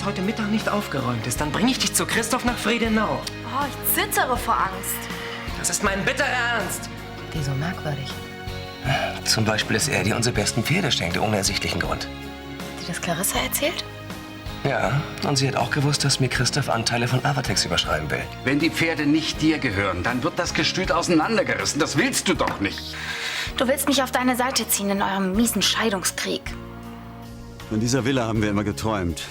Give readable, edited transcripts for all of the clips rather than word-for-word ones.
heute Mittag nicht aufgeräumt ist, dann bringe ich dich zu Christoph nach Friedenau. Oh, ich zittere vor Angst. Das ist mein bitterer Ernst. Wieso merkwürdig? Zum Beispiel, dass er dir unsere besten Pferde schenkt, ohne ersichtlichen Grund. Hat dir das Clarissa erzählt? Ja, und sie hat auch gewusst, dass mir Christoph Anteile von Avatex überschreiben will. Wenn die Pferde nicht dir gehören, dann wird das Gestüt auseinandergerissen. Das willst du doch nicht. Du willst mich auf deine Seite ziehen in eurem miesen Scheidungskrieg. Von dieser Villa haben wir immer geträumt.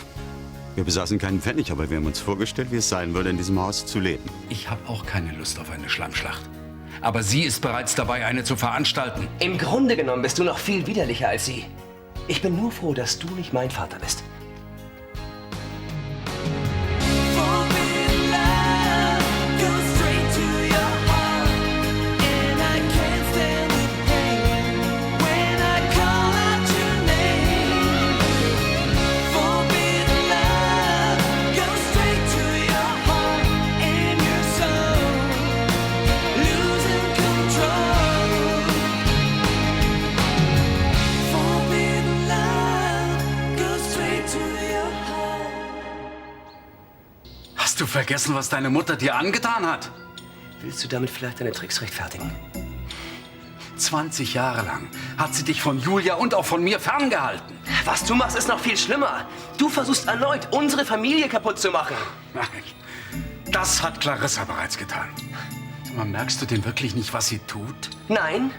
Wir besaßen keinen Pfennig, aber wir haben uns vorgestellt, wie es sein würde, in diesem Haus zu leben. Ich habe auch keine Lust auf eine Schlammschlacht. Aber sie ist bereits dabei, eine zu veranstalten. Im Grunde genommen bist du noch viel widerlicher als sie. Ich bin nur froh, dass du nicht mein Vater bist. Hast du vergessen, was deine Mutter dir angetan hat? Willst du damit vielleicht deine Tricks rechtfertigen? 20 Jahre lang hat sie dich von Julia und auch von mir ferngehalten. Was du machst, ist noch viel schlimmer. Du versuchst erneut, unsere Familie kaputt zu machen. Nein, das hat Clarissa bereits getan. Sag mal, merkst du denn wirklich nicht, was sie tut? Nein,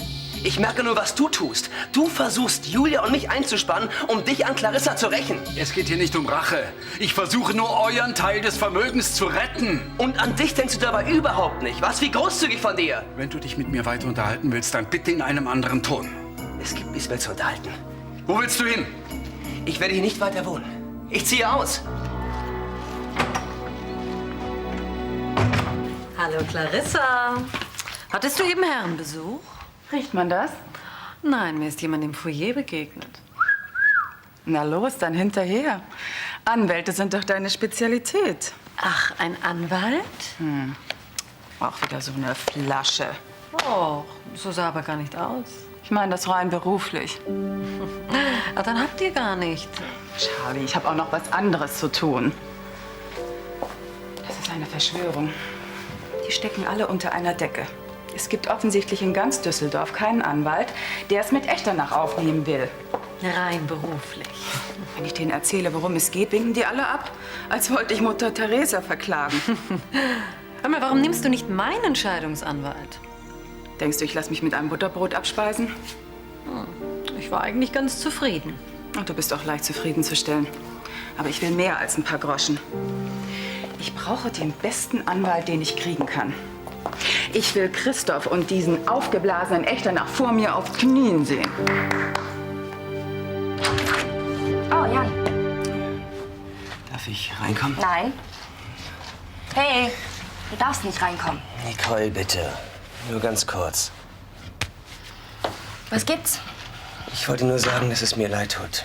ich merke nur, was du tust. Du versuchst, Julia und mich einzuspannen, um dich an Clarissa zu rächen. Es geht hier nicht um Rache. Ich versuche nur, euren Teil des Vermögens zu retten. Und an dich denkst du dabei überhaupt nicht. Was, wie großzügig von dir. Wenn du dich mit mir weiter unterhalten willst, dann bitte in einem anderen Ton. Es gibt nichts mehr zu unterhalten. Wo willst du hin? Ich werde hier nicht weiter wohnen. Ich ziehe aus. Hallo Clarissa. Hattest du eben Herrenbesuch? Riecht man das? Nein, mir ist jemand im Foyer begegnet. Na los, dann hinterher. Anwälte sind doch deine Spezialität. Ach, ein Anwalt? Auch wieder so eine Flasche. Oh, so sah aber gar nicht aus. Ich meine das rein beruflich. Ah, dann habt ihr gar nicht. Charlie, ich habe auch noch was anderes zu tun. Das ist eine Verschwörung. Die stecken alle unter einer Decke. Es gibt offensichtlich in ganz Düsseldorf keinen Anwalt, der es mit Echternach aufnehmen will. Rein beruflich. Wenn ich denen erzähle, worum es geht, winken die alle ab, als wollte ich Mutter Teresa verklagen. Hör mal, warum nimmst du nicht meinen Scheidungsanwalt? Denkst du, ich lasse mich mit einem Butterbrot abspeisen? Ich war eigentlich ganz zufrieden. Ach, du bist auch leicht zufriedenzustellen. Aber ich will mehr als ein paar Groschen. Ich brauche den besten Anwalt, den ich kriegen kann. Ich will Christoph und diesen aufgeblasenen Echternach vor mir auf Knien sehen. Oh, Jan. Darf ich reinkommen? Nein. Hey, du darfst nicht reinkommen. Nicole, bitte. Nur ganz kurz. Was gibt's? Ich wollte nur sagen, dass es mir leid tut.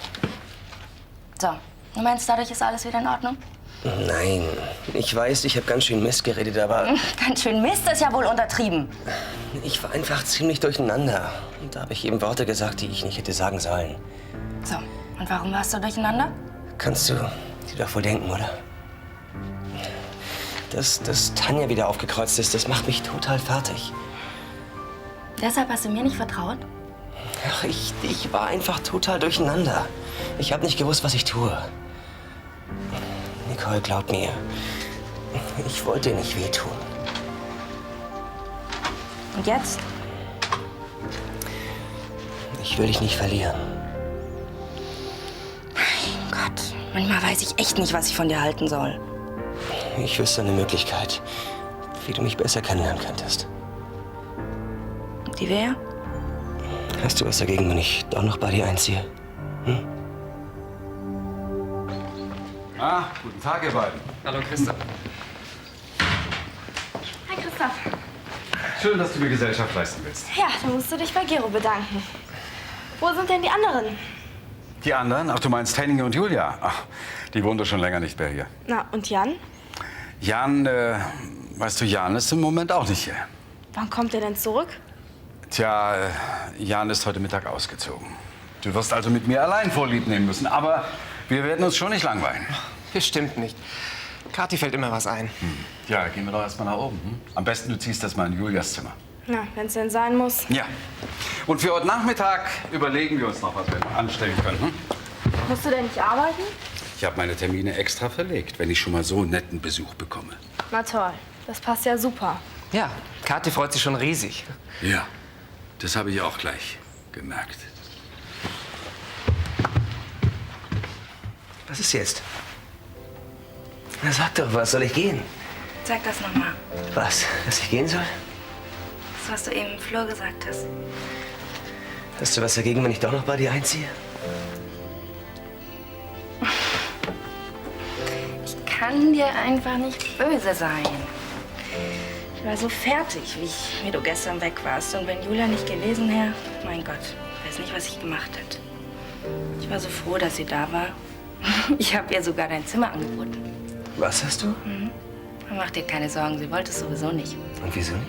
So, du meinst, dadurch ist alles wieder in Ordnung? Nein, ich weiß, ich habe ganz schön Mist geredet, aber Ganz schön Mist ist ja wohl untertrieben. ich war einfach ziemlich durcheinander. Und da habe ich eben Worte gesagt, die ich nicht hätte sagen sollen. So, und warum warst du durcheinander? Kannst du dir doch wohl denken, oder? Dass Tanja wieder aufgekreuzt ist, das macht mich total fertig. Deshalb hast du mir nicht vertraut? Ach, ich war einfach total durcheinander. Ich habe nicht gewusst, was ich tue. Nicole, glaub mir, ich wollte dir nicht wehtun. Und jetzt? Ich will dich nicht verlieren. Mein Gott, manchmal weiß ich echt nicht, was ich von dir halten soll. Ich wüsste eine Möglichkeit, wie du mich besser kennenlernen könntest. Die wäre? Hast du was dagegen, wenn ich doch noch bei dir einziehe? Guten Tag, ihr beiden. Hallo Christoph. Hi, Christoph. Schön, dass du mir Gesellschaft leisten willst. Ja, dann musst du dich bei Gero bedanken. Wo sind denn die anderen? Die anderen? Ach, du meinst Henning und Julia? Ach, die wohnen doch schon länger nicht mehr hier. Na, und Jan? Jan, weißt du, Jan ist im Moment auch nicht hier. Wann kommt er denn zurück? Tja, Jan ist heute Mittag ausgezogen. Du wirst also mit mir allein Vorlieb nehmen müssen, aber wir werden uns schon nicht langweilen. Bestimmt nicht. Kathi fällt immer was ein. Ja, gehen wir doch erst mal nach oben. Hm? Am besten, du ziehst das mal in Julias Zimmer. Na, wenn es denn sein muss. Ja. Und für heute Nachmittag überlegen wir uns noch, was wir anstellen können. Hm? Musst du denn nicht arbeiten? Ich habe meine Termine extra verlegt, wenn ich schon mal so einen netten Besuch bekomme. Na toll, das passt ja super. Ja, Kathi freut sich schon riesig. Ja, das habe ich auch gleich gemerkt. Was ist jetzt? Na sag doch, was soll ich gehen? Sag das nochmal. Was? Dass ich gehen soll? Das, was du eben im Flur gesagt hast. Hast du was dagegen, wenn ich doch noch bei dir einziehe? Ich kann dir einfach nicht böse sein. Ich war so fertig, wie du gestern weg warst. Und wenn Julia nicht gewesen wäre, mein Gott, ich weiß nicht, was ich gemacht hätte. Ich war so froh, dass sie da war. Ich habe ihr sogar dein Zimmer angeboten. Was hast du? Mach dir keine Sorgen, sie wollte es sowieso nicht. Und wieso nicht?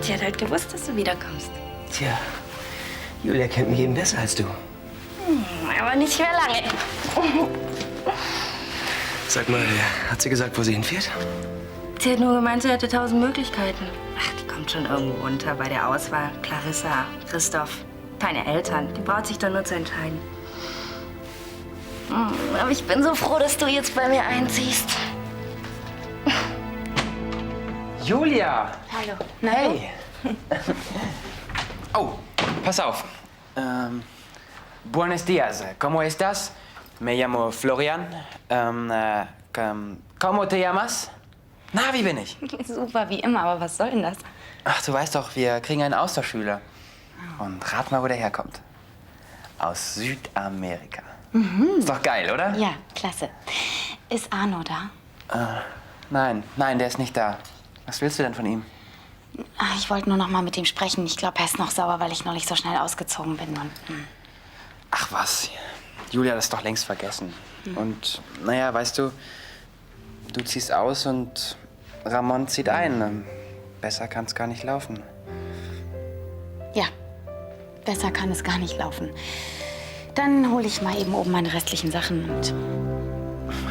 Sie hat halt gewusst, dass du wiederkommst. Tja, Julia kennt mich eben besser als du. Aber nicht mehr lange. Sag mal, hat sie gesagt, wo sie hinfährt? Sie hat nur gemeint, sie hätte 1000 Möglichkeiten. Ach, die kommt schon irgendwo unter bei der Auswahl. Clarissa, Christoph, deine Eltern. Die braucht sich doch nur zu entscheiden. Aber ich bin so froh, dass du jetzt bei mir einziehst. Julia! Hallo. Hey! Oh, pass auf. Buenos días, ¿cómo estás? Me llamo Florian. ¿Cómo te llamas? Na, wie bin ich? Super, wie immer, aber was soll denn das? Ach, du weißt doch, wir kriegen einen Austauschschüler. Und rat mal, wo der herkommt. Aus Südamerika. Ist doch geil, oder? Ja, klasse. Ist Arno da? Nein, der ist nicht da. Was willst du denn von ihm? Ich wollte nur noch mal mit ihm sprechen. Ich glaube, er ist noch sauer, weil ich neulich so schnell ausgezogen bin. Und, Ach was, Julia hat das doch längst vergessen. Und naja, weißt du, du ziehst aus und Ramon zieht ein. Besser kann's gar nicht laufen. Ja, besser kann es gar nicht laufen. Dann hole ich mal eben oben meine restlichen Sachen und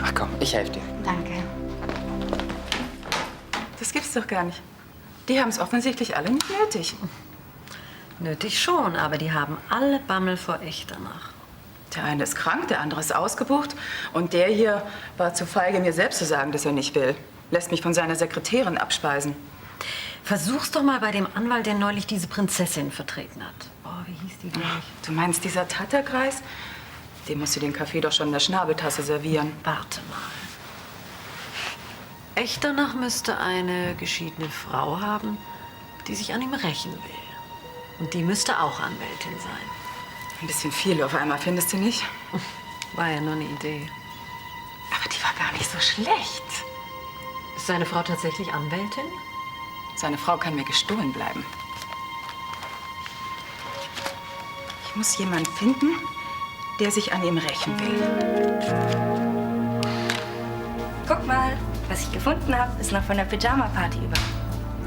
Ach komm, ich helfe dir. danke. Das gibt's doch gar nicht. Die haben es offensichtlich alle nicht nötig. Nötig schon, aber die haben alle Bammel vor echt danach. Der eine ist krank, der andere ist ausgebucht. Und der hier war zu feige, mir selbst zu sagen, dass er nicht will. Lässt mich von seiner Sekretärin abspeisen. Versuch's doch mal bei dem Anwalt, der neulich diese Prinzessin vertreten hat. Boah, wie hieß die gleich? Du meinst dieser Tatterkreis? Dem musst du den Kaffee doch schon in der Schnabeltasse servieren. Warte mal. Echt danach müsste eine geschiedene Frau haben, die sich an ihm rächen will. Und die müsste auch Anwältin sein. Ein bisschen viel auf einmal, findest du nicht? War ja nur eine Idee. Aber die war gar nicht so schlecht. Ist seine Frau tatsächlich Anwältin? Seine Frau kann mir gestohlen bleiben. Ich muss jemanden finden, der sich an ihm rächen will. Guck mal, was ich gefunden habe, ist noch von der Pyjama-Party über.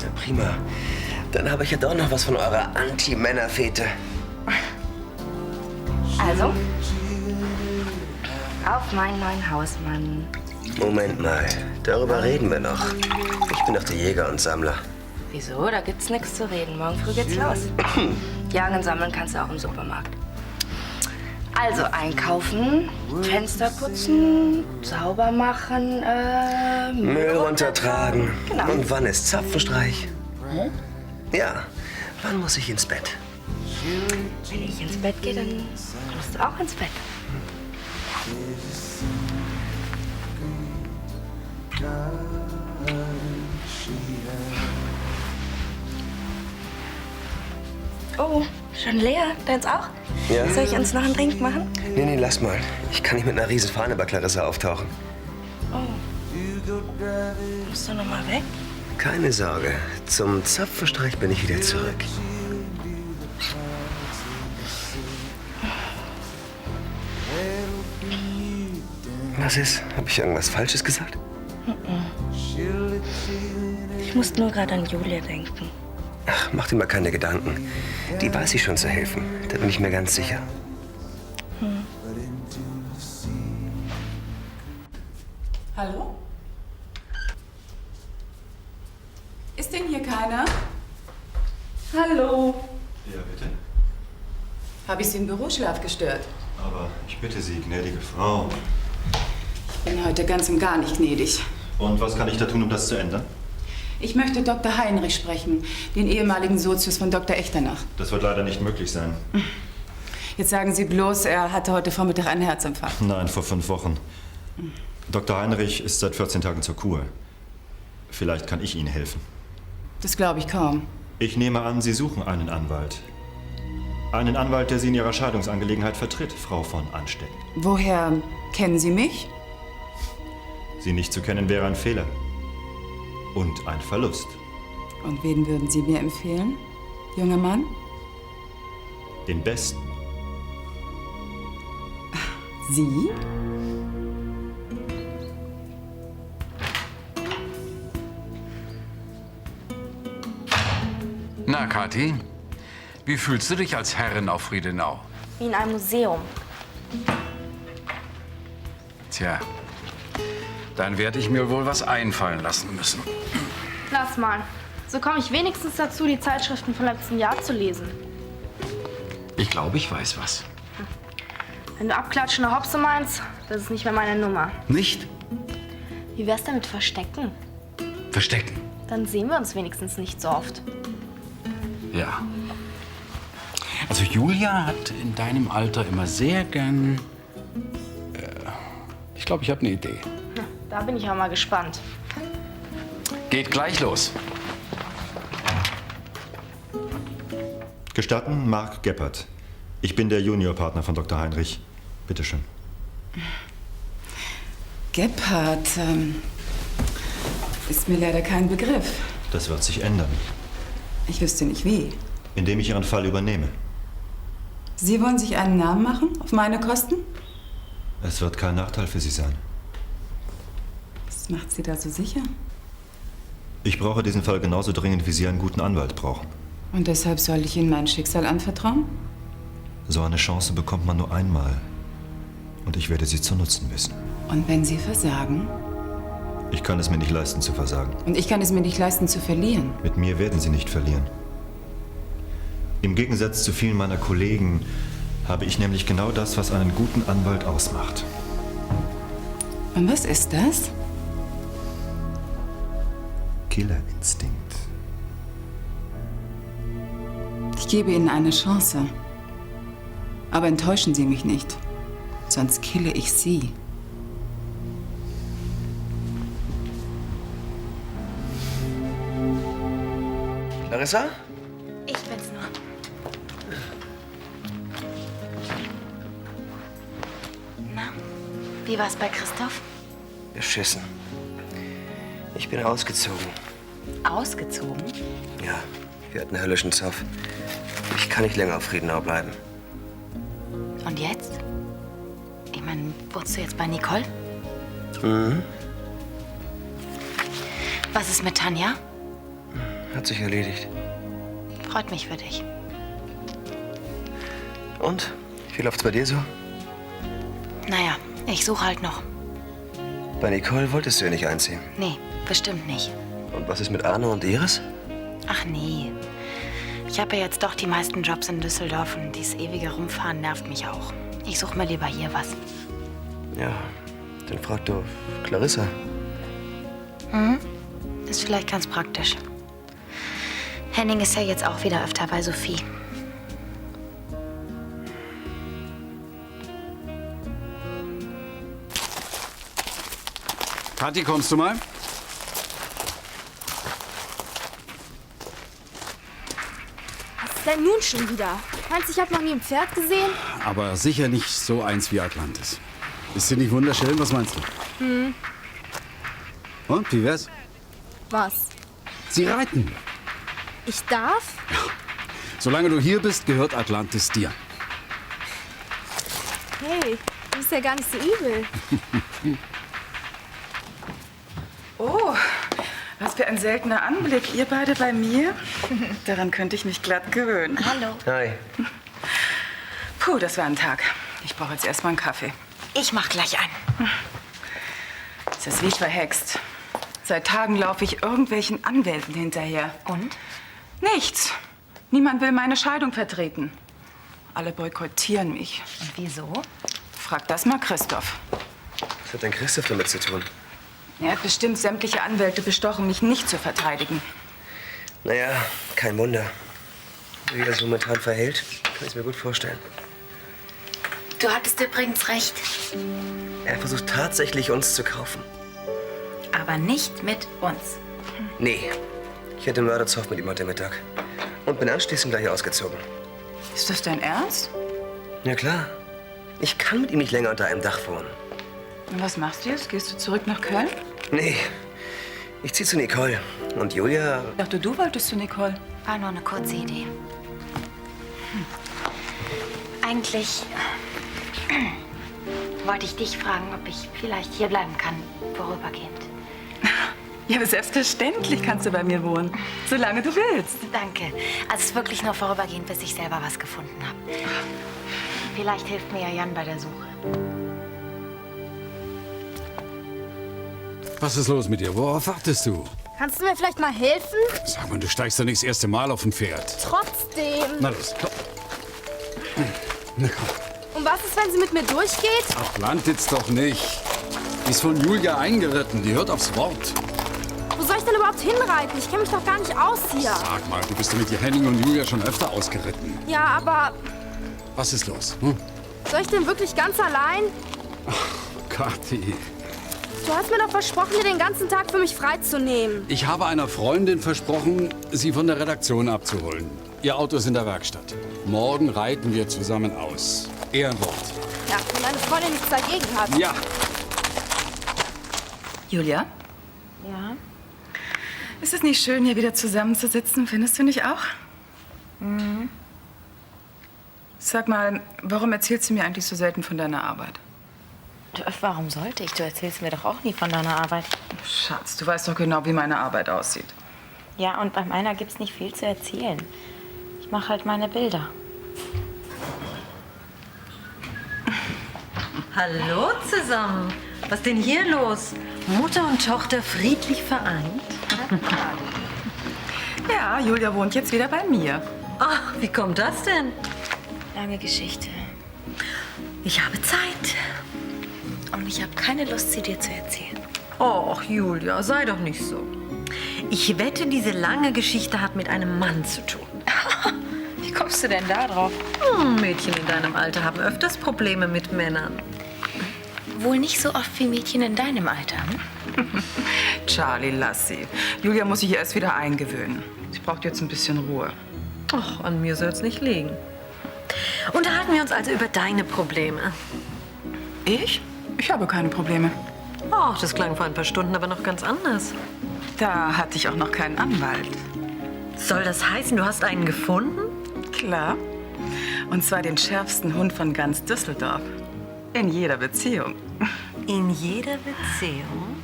Ja, prima. Dann habe ich ja doch noch was von eurer Anti-Männer-Fete. Also, auf meinen neuen Hausmann. Moment mal, darüber reden wir noch. Ich bin doch der Jäger und Sammler. Wieso? Da gibt's nichts zu reden. Morgen früh geht's los. Jagen und sammeln kannst du auch im Supermarkt. Also einkaufen, Fenster putzen, sauber machen, Müll runtertragen. Genau. Und wann ist Zapfenstreich? Ja, wann muss ich ins Bett? Wenn ich ins Bett gehe, dann musst du auch ins Bett. Oh, schon leer? Deins auch? Ja. Soll ich uns noch einen Drink machen? Nee, lass mal. Ich kann nicht mit einer riesen Fahne bei Clarissa auftauchen. Musst du noch mal weg? Keine Sorge. Zum Zapfenstreich bin ich wieder zurück. Was ist? Habe ich irgendwas Falsches gesagt? Ich muss nur gerade an Julia denken. Ach, mach dir mal keine Gedanken. Die weiß ich schon zu helfen. Da bin ich mir ganz sicher. Hallo? Ist denn hier keiner? Hallo? Ja, bitte? Habe ich Sie im Büroschlaf gestört? Aber ich bitte Sie, gnädige Frau. Ich bin heute ganz und gar nicht gnädig. Und was kann ich da tun, um das zu ändern? Ich möchte Dr. Heinrich sprechen, den ehemaligen Sozius von Dr. Echternach. Das wird leider nicht möglich sein. Jetzt sagen Sie bloß, er hatte heute Vormittag einen Herzinfarkt. Nein, vor 5 Wochen. Dr. Heinrich ist seit 14 Tagen zur Kur. Vielleicht kann ich Ihnen helfen. Das glaube ich kaum. Ich nehme an, Sie suchen einen Anwalt. Einen Anwalt, der Sie in Ihrer Scheidungsangelegenheit vertritt, Frau von Ansteck. Woher kennen Sie mich? Sie nicht zu kennen wäre ein Fehler. Und ein Verlust. Und wen würden Sie mir empfehlen, junger Mann? Den Besten. Sie? Na, Kathi, wie fühlst du dich als Herrin auf Friedenau? Wie in einem Museum. Tja, dann werde ich mir wohl was einfallen lassen müssen. Lass mal. So komme ich wenigstens dazu, die Zeitschriften vom letzten Jahr zu lesen. Ich glaube, ich weiß was. Wenn du abklatschende Hopse meinst, das ist nicht mehr meine Nummer. Nicht? Wie wär's denn mit Verstecken? Verstecken. Dann sehen wir uns wenigstens nicht so oft. Ja. Also Julia hat in deinem Alter immer sehr gern... ich glaube, ich habe eine Idee. Da bin ich auch mal gespannt. Geht gleich los. Gestatten, Marc Geppert. Ich bin der Juniorpartner von Dr. Heinrich. Bitte schön. Gebhardt, ist mir leider kein Begriff. Das wird sich ändern, Ich wüsste nicht wie. indem ich Ihren Fall übernehme. Sie wollen sich einen Namen machen, auf meine Kosten? Es wird kein Nachteil für Sie sein. Was macht Sie da so sicher? Ich brauche diesen Fall genauso dringend, wie Sie einen guten Anwalt brauchen. Und deshalb soll ich Ihnen mein Schicksal anvertrauen? So eine Chance bekommt man nur einmal. Und ich werde sie zu nutzen wissen. Und wenn Sie versagen? Ich kann es mir nicht leisten zu versagen. Und ich kann es mir nicht leisten zu verlieren. Mit mir werden Sie nicht verlieren. Im Gegensatz zu vielen meiner Kollegen habe ich nämlich genau das, was einen guten Anwalt ausmacht. Und was ist das? Killerinstinkt. Ich gebe Ihnen eine Chance. Aber enttäuschen Sie mich nicht. Sonst kille ich Sie. Larissa? Ich bin's nur. Na, wie war's bei Christoph? Beschissen. Ich bin ausgezogen. Ausgezogen? Ja, wir hatten höllischen Zoff. Ich kann nicht länger auf Friedenau bleiben. Und jetzt? Ich meine, wohnst du jetzt bei Nicole? Mhm. Was ist mit Tanja? Hat sich erledigt. Freut mich für dich. Und? Wie läuft's bei dir so? Naja, ich suche halt noch. Bei Nicole wolltest du ja nicht einziehen. Nee, bestimmt nicht. Und was ist mit Arno und Iris? Ach nee. Ich habe ja jetzt doch die meisten Jobs in Düsseldorf und dieses ewige Rumfahren nervt mich auch. Ich suche mir lieber hier was. Ja, dann frag doch Clarissa. Mhm. Ist vielleicht ganz praktisch. Henning ist ja jetzt auch wieder öfter bei Sophie. Kathi, kommst du mal? Was ist denn nun schon wieder? Meinst du, ich habe noch nie ein Pferd gesehen? Aber sicher nicht so eins wie Atlantis. Ist sie nicht wunderschön? Was meinst du? Hm. Und, wie wär's? Was? Sie reiten. Ich darf? Solange du hier bist, gehört Atlantis dir. Hey, du bist ja gar nicht so übel. Oh, was für ein seltener Anblick. Ihr beide bei mir? Daran könnte ich mich glatt gewöhnen. Hallo. Hi. Puh, das war ein Tag. Ich brauche jetzt erstmal einen Kaffee. Ich mach gleich einen. Das ist wie verhext. Seit Tagen laufe ich irgendwelchen Anwälten hinterher. Und? Nichts. Niemand will meine Scheidung vertreten. Alle boykottieren mich. Und wieso? Frag das mal Christoph. Was hat denn Christoph damit zu tun? Er hat bestimmt sämtliche Anwälte bestochen, mich nicht zu verteidigen. Naja, kein Wunder. Wie er sich momentan verhält, kann ich mir gut vorstellen. Du hattest übrigens recht. Er versucht tatsächlich, uns zu kaufen. Aber nicht mit uns. Nee, ich hatte Mörderzoff mit ihm heute Mittag. Und bin anschließend gleich ausgezogen. Ist das dein Ernst? Ja klar. Ich kann mit ihm nicht länger unter einem Dach wohnen. Und was machst du jetzt? Gehst du zurück nach Köln? Nee, ich zieh zu Nicole. Und Julia... Ich dachte, du wolltest zu Nicole. War nur eine kurze Idee. Eigentlich wollte ich dich fragen, ob ich vielleicht hier bleiben kann, vorübergehend. Ja, aber selbstverständlich kannst du bei mir wohnen, solange du willst. Danke. Also es ist wirklich nur vorübergehend, bis ich selber was gefunden habe. Vielleicht hilft mir ja Jan bei der Suche. Was ist los mit dir? Worauf wartest du? Kannst du mir vielleicht mal helfen? Sag mal, du steigst doch nicht das erste Mal auf ein Pferd. Trotzdem. Na los, komm. Na komm. Und was ist, wenn sie mit mir durchgeht? Ach, Landitz doch nicht. Die ist von Julia eingeritten. Die hört aufs Wort. Wo soll ich denn überhaupt hinreiten? Ich kenne mich doch gar nicht aus hier. Sag mal, du bist doch mit Henning und Julia schon öfter ausgeritten. Ja, aber Was ist los? Hm? soll ich denn wirklich ganz allein? Kathi. Du hast mir doch versprochen, dir den ganzen Tag für mich freizunehmen. Ich habe einer Freundin versprochen, sie von der Redaktion abzuholen. Ihr Auto ist in der Werkstatt. Morgen reiten wir zusammen aus. Ehrenwort. Ja, wenn meine Freundin nichts dagegen hat. Ja. Julia, Ja? ist es nicht schön, hier wieder zusammenzusitzen? Findest du nicht auch? Mhm. Sag mal, warum erzählst du mir eigentlich so selten von deiner Arbeit? Warum sollte ich? Du erzählst mir doch auch nie von deiner Arbeit. Schatz, du weißt doch genau, wie meine Arbeit aussieht. Ja, und bei meiner gibt's nicht viel zu erzählen. Ich mache halt meine Bilder. Hallo zusammen. Was ist denn hier los? Mutter und Tochter friedlich vereint? Ja, Julia wohnt jetzt wieder bei mir. Ach, wie kommt das denn? Lange Geschichte. Ich habe Zeit. Und ich habe keine Lust, sie dir zu erzählen. Och, Julia, sei doch nicht so. Ich wette, diese lange Geschichte hat mit einem Mann zu tun. Wie kommst du denn da drauf? Mädchen in deinem Alter haben öfters Probleme mit Männern. Wohl nicht so oft wie Mädchen in deinem Alter. Charlie, lass sie. Julia muss sich erst wieder eingewöhnen. Sie braucht jetzt ein bisschen Ruhe. Och, an mir soll's nicht liegen. Unterhalten wir uns also über deine Probleme. Ich? Ich habe keine Probleme. Ach, das klang vor ein paar Stunden aber noch ganz anders. Da hatte ich auch noch keinen Anwalt. Soll das heißen, du hast einen gefunden? Klar. Und zwar den schärfsten Hund von ganz Düsseldorf. In jeder Beziehung. In jeder Beziehung?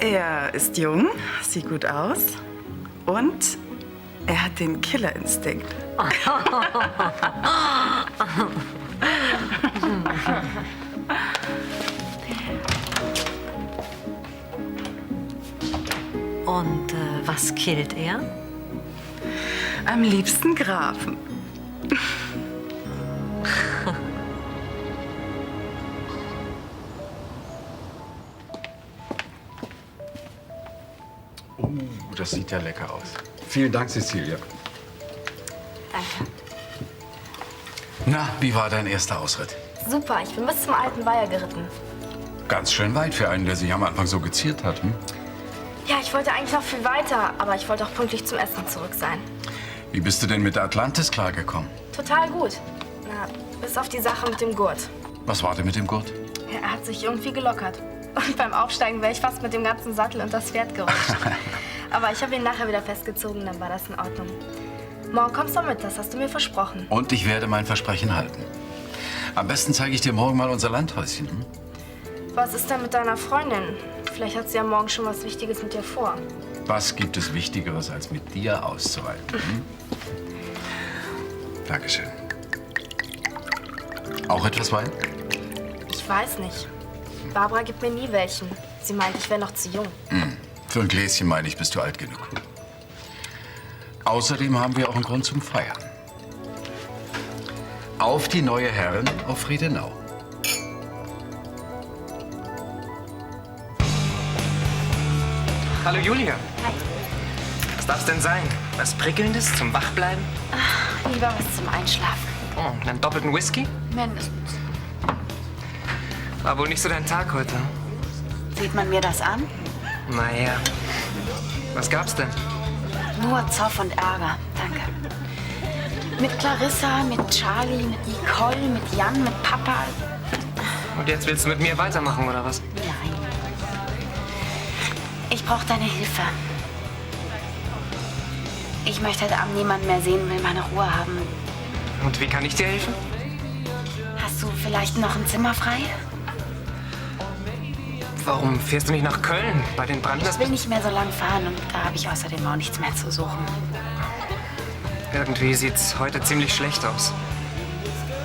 Er ist jung, sieht gut aus und er hat den Killerinstinkt. Und was killt er? Am liebsten Grafen. Das sieht ja lecker aus. Vielen Dank, Cecilia. Danke. Na, wie war dein erster Ausritt? Super, ich bin bis zum alten Weiher geritten. Ganz schön weit für einen, der sich am Anfang so geziert hat. Hm? Ja, ich wollte eigentlich noch viel weiter, aber ich wollte auch pünktlich zum Essen zurück sein. Wie bist du denn mit der Atlantis klargekommen? Total gut. Na, bis auf die Sache mit dem Gurt. Was war denn mit dem Gurt? Er hat sich irgendwie gelockert. Und beim Aufsteigen wäre ich fast mit dem ganzen Sattel und das Pferd gerutscht. Aber ich habe ihn nachher wieder festgezogen, dann war das in Ordnung. Morgen kommst du mit, das hast du mir versprochen. Und ich werde mein Versprechen halten. Am besten zeige ich dir morgen mal unser Landhäuschen. Hm? Was ist denn mit deiner Freundin? Vielleicht hat sie ja morgen schon was Wichtiges mit dir vor. Was gibt es Wichtigeres, als mit dir auszureiten? Hm? Dankeschön. Auch etwas Wein? Ich weiß nicht. Barbara gibt mir nie welchen. Sie meint, ich wäre noch zu jung. Für ein Gläschen, meine ich, bist du alt genug. Außerdem haben wir auch einen Grund zum Feiern. Auf die neue Herrin auf Friedenau. Hallo Julia. Hi. Was darf's denn sein? Was Prickelndes zum Wachbleiben? Ach, lieber was zum Einschlafen. Oh, einen doppelten Whisky? Mindestens. War wohl nicht so dein Tag heute. Sieht man mir das an? Naja. Was gab's denn? Nur Zoff und Ärger. Danke. Mit Clarissa, mit Charlie, mit Nicole, mit Jan, mit Papa. Und jetzt willst du mit mir weitermachen, oder was? Nein. Ich brauche deine Hilfe. Ich möchte heute Abend niemanden mehr sehen, will meine Ruhe haben. Und wie kann ich dir helfen? Hast du vielleicht noch ein Zimmer frei? Warum fährst du nicht nach Köln? Bei den Brandners? Ich will nicht mehr so lang fahren und da habe ich außerdem auch nichts mehr zu suchen. Irgendwie sieht's heute ziemlich schlecht aus.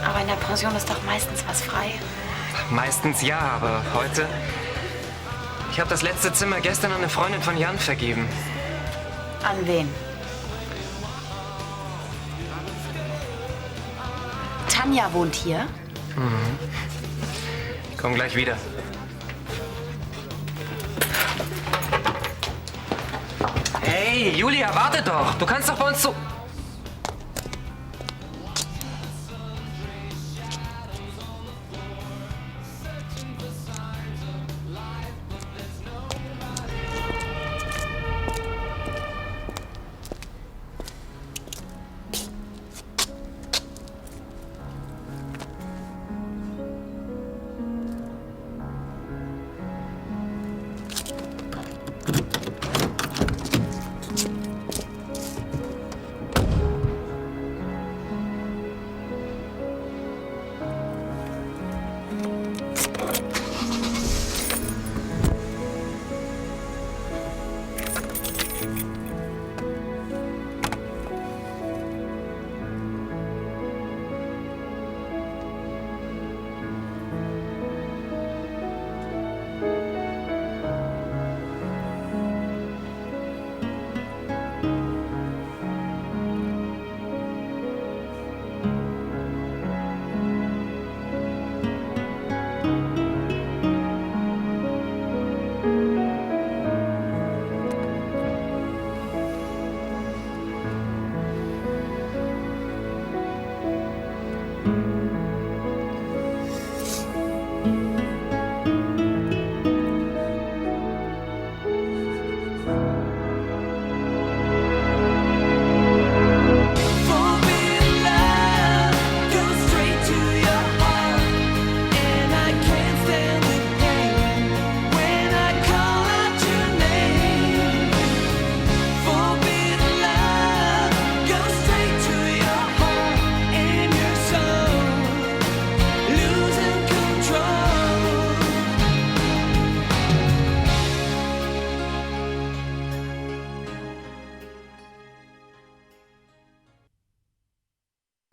Aber in der Pension ist doch meistens was frei. Meistens ja, aber heute... Ich habe das letzte Zimmer gestern an eine Freundin von Jan vergeben. An wen? Tanja wohnt hier. Ich komm gleich wieder. Hey, Julia, warte doch. Du kannst doch bei uns so...